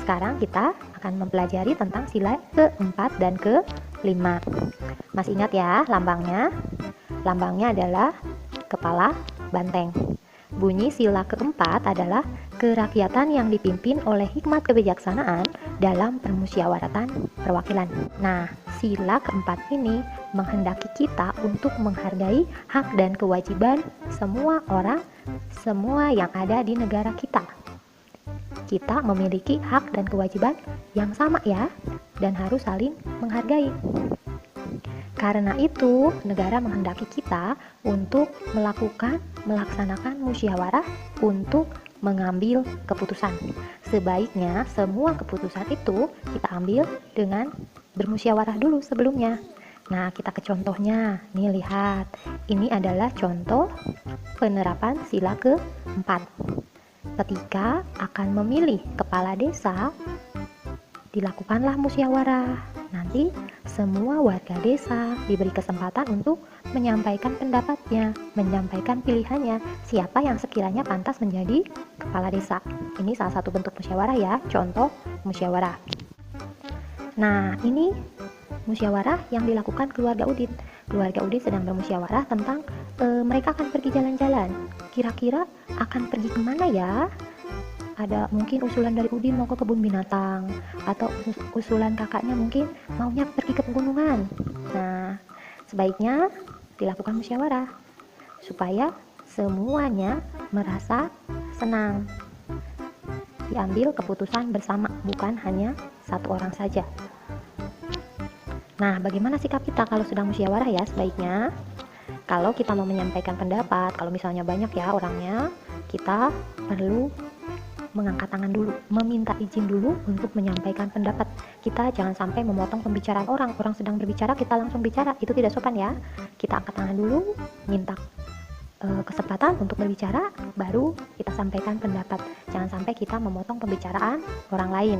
sekarang kita akan mempelajari tentang sila keempat dan kelima. Masih ingat ya lambangnya? Lambangnya adalah kepala banteng. Bunyi sila keempat adalah kerakyatan yang dipimpin oleh hikmat kebijaksanaan dalam permusyawaratan perwakilan. Nah, sila keempat ini menghendaki kita untuk menghargai hak dan kewajiban semua orang, semua yang ada di negara kita. Kita memiliki hak dan kewajiban yang sama ya, dan harus saling menghargai. Karena itu, negara menghendaki kita untuk melaksanakan musyawarah untuk mengambil keputusan. Sebaiknya semua keputusan itu kita ambil dengan bermusyawarah dulu sebelumnya. Nah, kita ke contohnya. Nih, lihat. Ini adalah contoh penerapan sila keempat. Ketika akan memilih kepala desa, dilakukanlah musyawarah. Nanti semua warga desa diberi kesempatan untuk menyampaikan pendapatnya, menyampaikan pilihannya, siapa yang sekiranya pantas menjadi kepala desa. Ini salah satu bentuk musyawarah ya, contoh musyawarah. Nah, ini musyawarah yang dilakukan keluarga Udin. Keluarga Udin sedang bermusyawarah tentang mereka akan pergi jalan-jalan. Kira-kira akan pergi kemana ya? Ada mungkin usulan dari Udin mau ke kebun binatang, atau usulan kakaknya mungkin maunya pergi ke pegunungan. Nah, sebaiknya dilakukan musyawarah supaya semuanya merasa senang. Diambil keputusan bersama, bukan hanya satu orang saja. Nah, bagaimana sikap kita kalau sedang musyawarah ya? Sebaiknya kalau kita mau menyampaikan pendapat, kalau misalnya banyak ya orangnya, kita perlu mengangkat tangan dulu, meminta izin dulu untuk menyampaikan pendapat. Kita jangan sampai memotong pembicaraan orang sedang berbicara kita langsung bicara, itu tidak sopan ya. Kita angkat tangan dulu, minta kesempatan untuk berbicara, baru kita sampaikan pendapat. Jangan sampai kita memotong pembicaraan orang lain.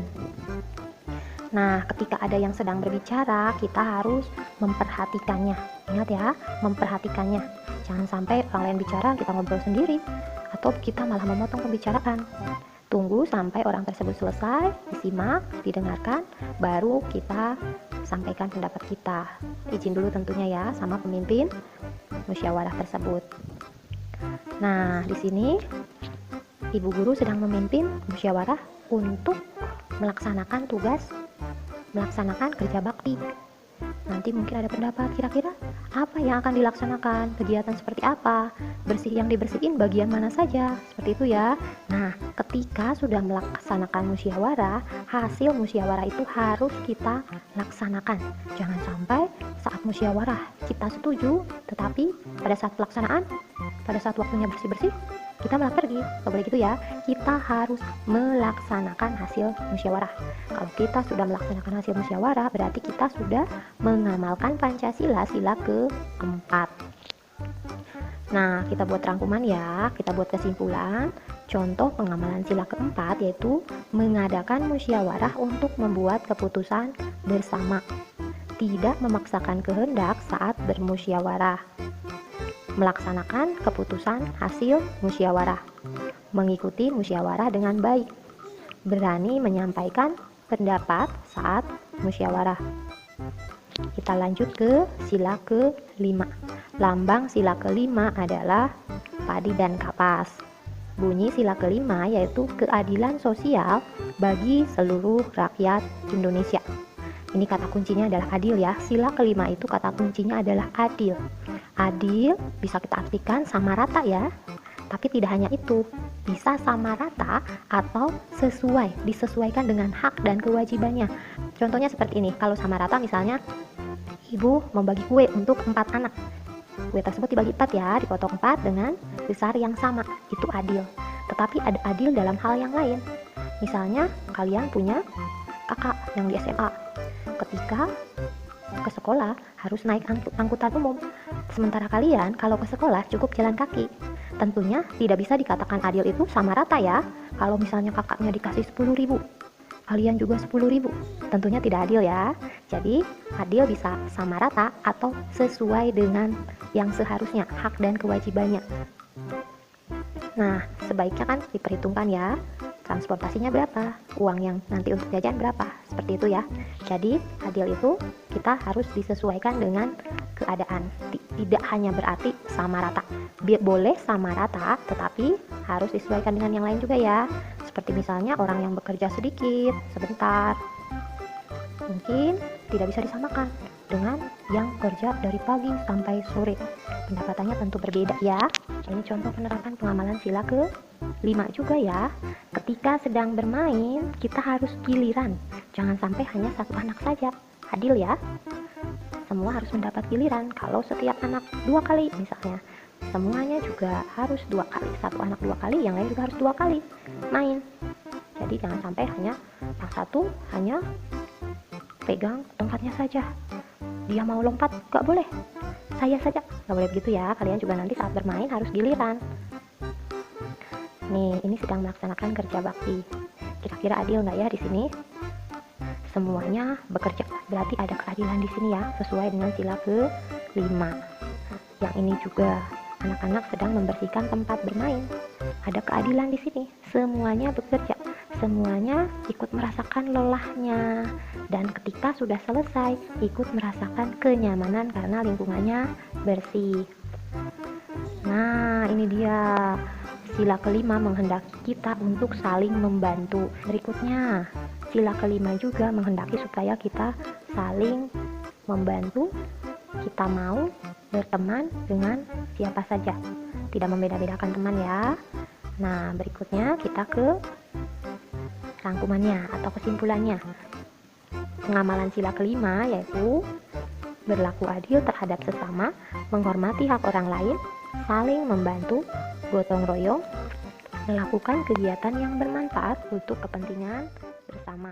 Nah, ketika ada yang sedang berbicara, kita harus memperhatikannya. Ingat ya, memperhatikannya. Jangan sampai orang lain bicara, kita ngobrol sendiri, atau kita malah memotong pembicaraan. Tunggu sampai orang tersebut selesai, disimak, didengarkan, baru kita sampaikan pendapat kita. Izin dulu tentunya ya sama pemimpin musyawarah tersebut. Nah, di sini Ibu Guru sedang memimpin musyawarah untuk melaksanakan kerja bakti. Nanti mungkin ada pendapat, kira-kira apa yang akan dilaksanakan, kegiatan seperti apa, yang dibersihin bagian mana saja, seperti itu ya. Nah, ketika sudah melaksanakan musyawarah, hasil musyawarah itu harus kita laksanakan. Jangan sampai saat musyawarah kita setuju, tetapi pada saat pelaksanaan, pada saat waktunya bersih-bersih, kita malah pergi. Gak boleh gitu ya. Kita harus melaksanakan hasil musyawarah. Kalau kita sudah melaksanakan hasil musyawarah, berarti kita sudah mengamalkan Pancasila sila keempat. Nah, kita buat rangkuman ya, kita buat kesimpulan. Contoh pengamalan sila keempat yaitu mengadakan musyawarah untuk membuat keputusan bersama, tidak memaksakan kehendak saat bermusyawarah, melaksanakan keputusan hasil musyawarah, mengikuti musyawarah dengan baik, berani menyampaikan pendapat saat musyawarah. Kita lanjut ke sila kelima. Lambang sila kelima adalah padi dan kapas. Bunyi sila kelima yaitu keadilan sosial bagi seluruh rakyat Indonesia. Ini kata kuncinya adalah adil ya. Sila kelima itu kata kuncinya adalah adil. Adil bisa kita artikan sama rata ya. Tapi tidak hanya itu, bisa sama rata atau disesuaikan dengan hak dan kewajibannya. Contohnya seperti ini, kalau sama rata misalnya ibu membagi kue untuk 4 anak. Kue tersebut dibagi 4 ya, dipotong 4 dengan besar yang sama, itu adil. Tetapi ada adil dalam hal yang lain. Misalnya kalian punya kakak yang di SMA. Ketika ke sekolah harus naik angkutan umum, sementara kalian kalau ke sekolah cukup jalan kaki. Tentunya tidak bisa dikatakan adil itu sama rata ya. Kalau misalnya kakaknya dikasih 10.000, kalian juga 10.000, tentunya tidak adil ya. Jadi adil bisa sama rata atau sesuai dengan yang seharusnya, hak dan kewajibannya. Nah, sebaiknya kan diperhitungkan ya, transportasinya berapa, uang yang nanti untuk jajan berapa, seperti itu ya. Jadi adil itu kita harus disesuaikan dengan keadaan, tidak hanya berarti sama rata. Boleh sama rata, tetapi harus disesuaikan dengan yang lain juga ya. Seperti misalnya orang yang bekerja sedikit, sebentar, mungkin tidak bisa disamakan dengan yang kerja dari pagi sampai sore. Pendapatannya tentu berbeda ya. Ini contoh penerapan pengamalan sila ke-5 juga ya. Ketika sedang bermain, kita harus giliran. Jangan sampai hanya satu anak saja. Adil ya. Semua harus mendapat giliran. Kalau setiap anak 2 kali misalnya, semuanya juga harus 2 kali. Satu anak 2 kali, yang lain juga harus 2 kali main. Jadi jangan sampai hanya yang satu hanya pegang tongkatnya saja. Dia mau lompat, gak boleh. Saya saja, gak boleh begitu ya. Kalian juga nanti saat bermain harus giliran. Nih, ini sedang melaksanakan kerja bakti. Kira-kira adil nggak ya di sini? Semuanya bekerja, berarti ada keadilan di sini ya, sesuai dengan sila ke-5. Yang ini juga anak-anak sedang membersihkan tempat bermain. Ada keadilan di sini. Semuanya bekerja, semuanya ikut merasakan lelahnya, dan ketika sudah selesai ikut merasakan kenyamanan karena lingkungannya bersih. Nah, ini dia. Sila ke-5 menghendaki kita untuk saling membantu. Berikutnya, sila ke-5 juga menghendaki supaya kita saling membantu. Kita mau berteman dengan siapa saja, tidak membeda-bedakan teman ya. Nah, berikutnya kita ke rangkumannya atau kesimpulannya. Pengamalan sila ke-5 yaitu berlaku adil terhadap sesama, menghormati hak orang lain, saling membantu, gotong royong, melakukan kegiatan yang bermanfaat untuk kepentingan bersama.